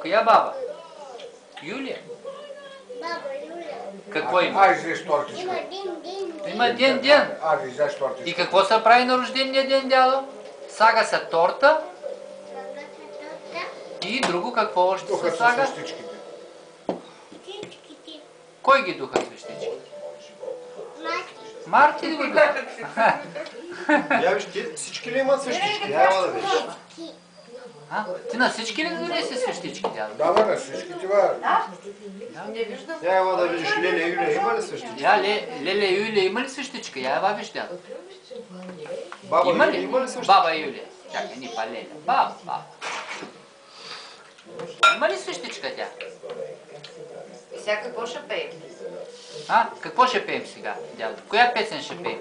Коя баба? Юлия? Баба Юлия. Какво има? Ай, взеш тортичка. Има ден. Има ден. Ай, взеш тортичка. И какво се прави на рождения ден, дядо? Сага се торта и друго какво още Духа се са сага? свещичките. Всичките. Кой ги духа свещички? Мати. Марти ли го духа? Я виж, всички ли имат свещички? Няма да виж. А? Ти на всички ли донеси свещички, дядо? Да, бе, на всичките, бе. Не виждам. Я ела да видиш Леле Юлия, има ли свещички? Я, Леле Юлия, има ли свещичка? Я ела виж, дядо. Баба Има Юлия, ли? има ли свещички? Баба Юлия. Чакай, ни па Леля. Баба. Има ли свещичка тя? И сега какво ще пеем? А? Какво ще пеем сега, дядо? Коя песен ще пеем?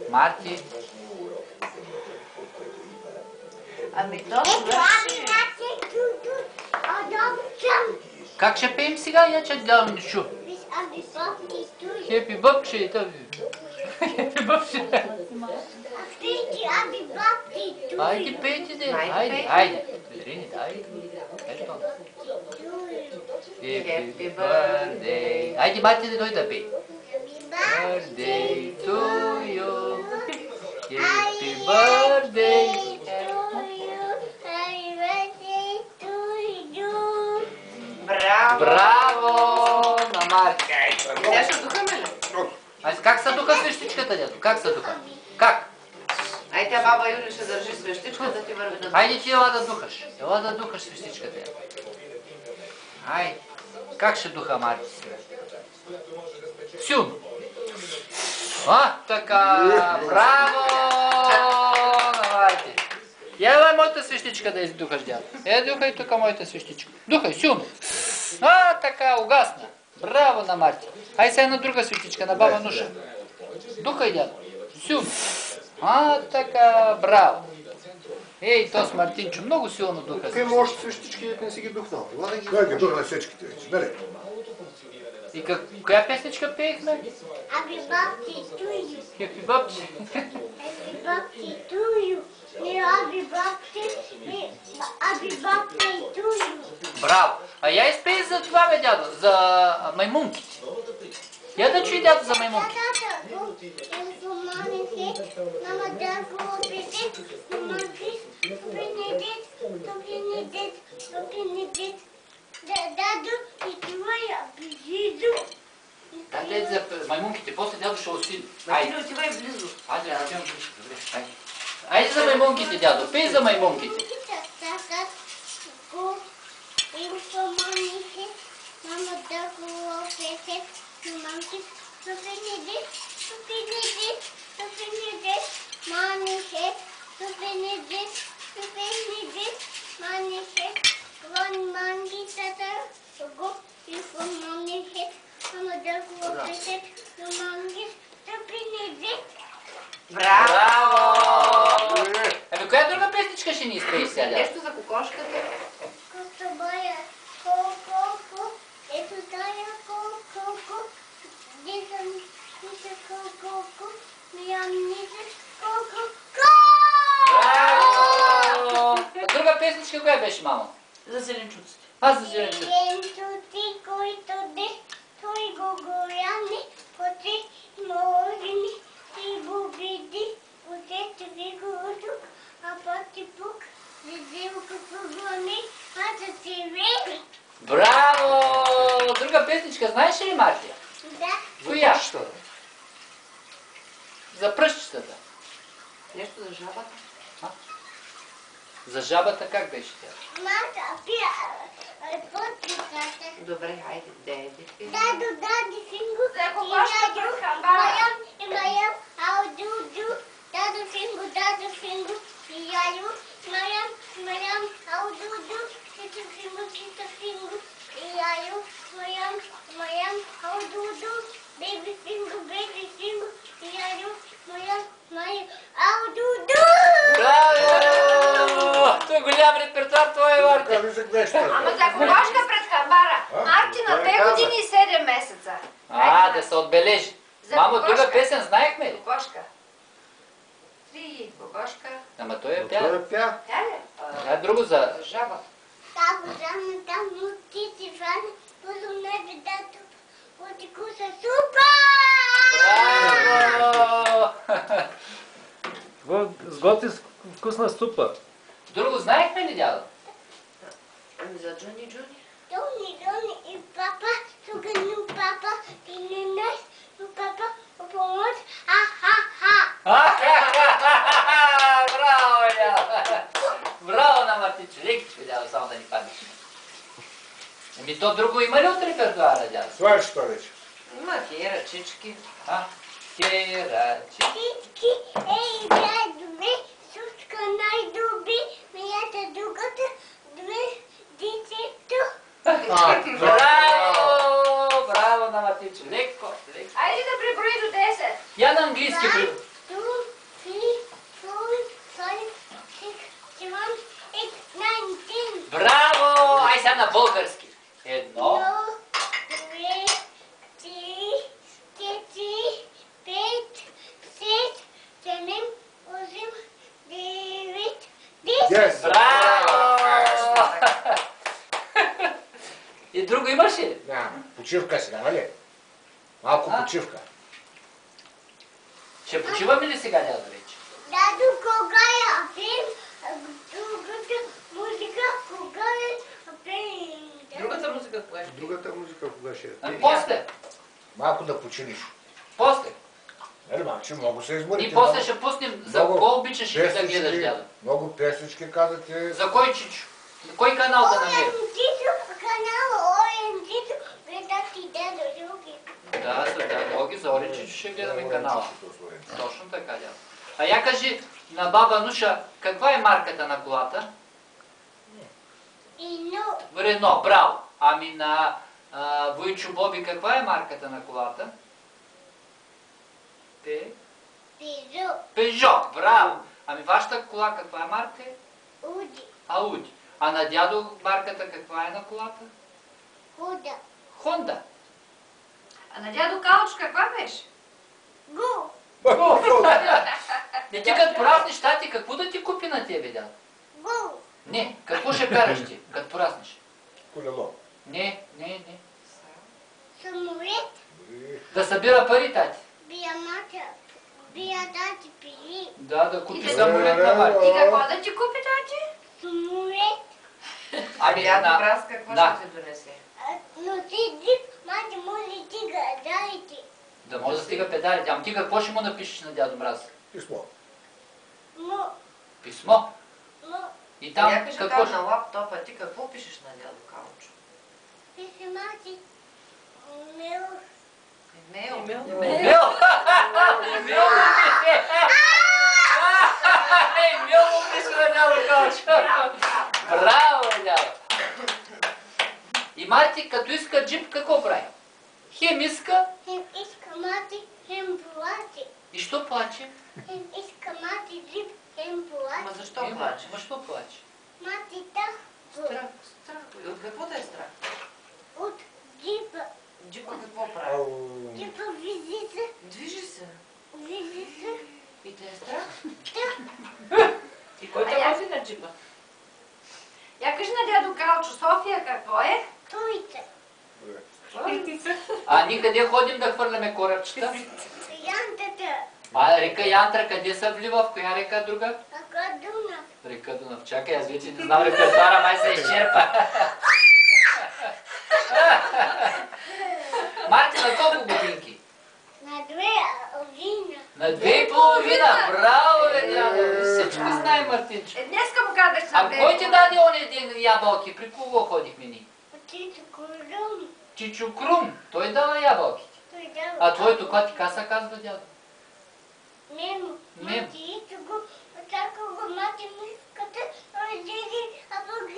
Марти. Ами то Ето, свърши. аби чудо. Адопчам. Как ще пеем сега? Я че дядо не чу. Виж, аби бабки стои. Хепи бъб ще и тъби. Хепи бъб ще. Вижте, аби бабки стои. Айде пейте, де. Айде, Айде, пейте. айде. Ирини, айде. Ето. Happy birthday. Айде, Марти, да дойде да пей. Birthday to you. Happy birthday. Браво! Браво на Марти. Сега ще духаме ли? Айде, как са духа свещичката, дядо? Как са духа? Как? Ай, тя баба Юля ще държи свещичка да ти върви на Айде ти ела да духаш. Ела да духаш свещичката. Айде. Как ще духа Марти сега? Силно. А, така. Браво на Марти. Я ела моята свещичка да издухаш, дядо. Духай тук моята свещичка. Духай, силно. А, така, угасна. Браво на Марти. Ай сега на друга свещичка, на баба Нуша. Духай, дядо. Силно. А, така, браво. Ей, то с Мартинчо много силно духа. Тук има още свещички, дето не си ги духнал. Ела да ги Той ги духна всичките вече. Нали? И коя песничка пеехме? Аби бабки стои. Хепи бъбче. Аби бабки стои. Не аби бабки. Аби бабки стои. Браво. А я изпей за това, бе, дядо, за маймунките. Я да чуй, дядо, за маймунките. Дай за маймунките, после дядо ще усили. Айде. Айде, отивай близо. Айде, отивам близо. Добре, айде. Айде за маймунките, дядо, пей за маймунките. Мама да го опете, мамки, супенеде, манеше, супенеде, манеше, вон манги тата, го и вон манеше, мама да го опете, манги, супенеде. Браво! Браво! Ами, коя друга песничка ще ни изпее сега, дядо? Нещо за кокошката. Кокобая, ко, ето тая ко, десам, ниса ко, миям ниса ко. Браво! А друга песничка коя беше, мамо? За зеленчуците. Аз за зеленчуци. Зеленчуци, които де, той го горяне, поте можени, ти бубиди, отете ви го тук, а пати пук, зазилка погони, а да си вели. Браво! Друга песничка, знаеш ли, Мартия? Да, Коя? пръщата. За пръщчетата. Нещо за жабата. За жабата как беше тя? мата, пия, подписата. Добре, хайде, деди. Дади фингу, За кокошка пред хамбара. маям, ауду, даду фингу, и яю, маям, ауду, тито фингу, и яю, маям, ауду, беби фингу, и яю, маям, ауду. Браво! Това е голям репертуар, това е, Мартия. Така виждах нещо. Ама за кокошка пред хамбара. Марти на 2 години и 7 месеца. Да се отбележи. За Мамо, кокошка. друга песен знаехме ли? Кокошка. Три кокошка. Ама той е Той пял. е пя. Тя ли? Това е друго за... За жаба. Там, мутици, вана, позумне бедато, отикуса супа! Браво! Сготви вкусна супа. Друго знаехме ли, дядо? Ами за Джони. Дони и папа, сугану папа, и не нас, но папа, помощ, ха-ха-ха! Браво, дядо! Браво на Мартинчо, лекичко, дядо, само да ни паднеш. Еми то друго има ли от репертуара, дядо? Това е що вече. Има хей, ръчички. Херачи. Всички, най-добри, сучка най-добри, мията другата, две, децето. Браво! Браво на Мартинчо, леко. Айде да преброи до 10. Я на английски при... 2, 3, 4, 5, 6, 7, 8, 9, 10. Браво! Ай сега на български. Едно. 1, 2, 3, 4, 5, 6, 7, 8, 9, 10. Yes. Браво! И друго имаш ли? Няма. Почивка сега, нали? Малко почивка. Ще почиваме ли сега, дядо вече? Дадо, кога я пеем, другата музика, кога я пеем. Другата музика кога е? Другата музика кога ще е? Ами после. Малко да починиш. После. Нали, малче, много се изморите. И после ще пуснем за много кой обичаш и да гледаш, дядо. Много песнички казате. За кой чичо? За кой канал да намерим? Оемцито, канала Оемцито, гледат и дадо други. Да, за диалоги, за Ори чичо ще гледаме канала. Точно така, дядо. А я кажи на баба Нуша, каква е марката на колата? Ино, Рено, браво. Ами на Войчо Боби, каква е марката на колата? пизо, Пежо, браво. Ами вашата кола каква е марка? уди, Ауди. А на дядо марката каква е на колата? худа, Хонда. А на дядо Калчо каква беше? гу, Не ти като пораснеш, тати, какво да ти купи на тебе, дядо? гу, Не, какво ще караш ти, като пораснеш? Колело. Не. самолет, Да събира пари, тати. бия мата, бия дати пили, Да купи самолет на Марти. И какво да ти купи тати? самолет, Ами Дядо на... Брас какво да. ще ти донесе? но си дип, мати може ти ga дайте. Да може да стига педалите. Ами ти какво ще му напишеш на дядо Мраз? Писмо. Мо, Писмо. И Там, там кажа какво там ще... на лаптопа, ти какво пишеш на дядо Калчо? пише мати, мил, Имейл. Мил! Мил му пише! Мил му пише на дядо Калчо. Браво, дядо! И Марти, като иска джип, какво прави? Хем иска хем иска мати, хем плаче, и що плаче? хем иска мати дип, хем плаче. Ма защо плачеш? Ма що плаче? Мати так, Страх. От какво да е страх? от джипа, Джипа какво прави? джипа визита, Движи се. визита, И те е страх? так, И кой те вози на джипа? Я кажи на дядо Калчо, София какво е? туйте, А ние къде ходим да хвърляме корабчета? янтата, А река Янтра къде се влива? В коя река друга? така Дунав, Река Дунав. Чакай, аз вече не знам репертуара, май се изчерпа. Марти, на колко годинки? на две вина, На 2,5. Браво, бе, дядо. Всичко знае, Мартинчо. Днеска му казах на А кой ти даде оня ден ябълки? При кого ходихме ни? отито кордон, Чичо Крум. Той дава ябълките. той дава. А твоето коти каса казва, дядо? Мемо, Мемо. мати ето го, така го мати миската, родили, а пък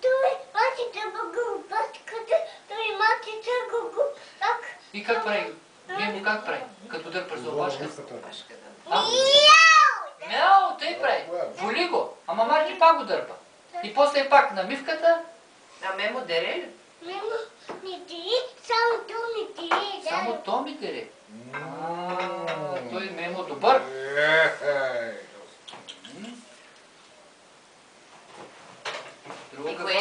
той мати да го паската, той мати да го так. И как прави? Мемо как прави? Като дърпаш за опашката. А? Мяу! Мяу, тъй прави. Воли го. Ама Марти пак го дърпа. И после пак на мивката. А Мемо дере ли? Мемо, не ти, само то не ти, Само то ми дере. Той Мемо добър. Друго И какво кое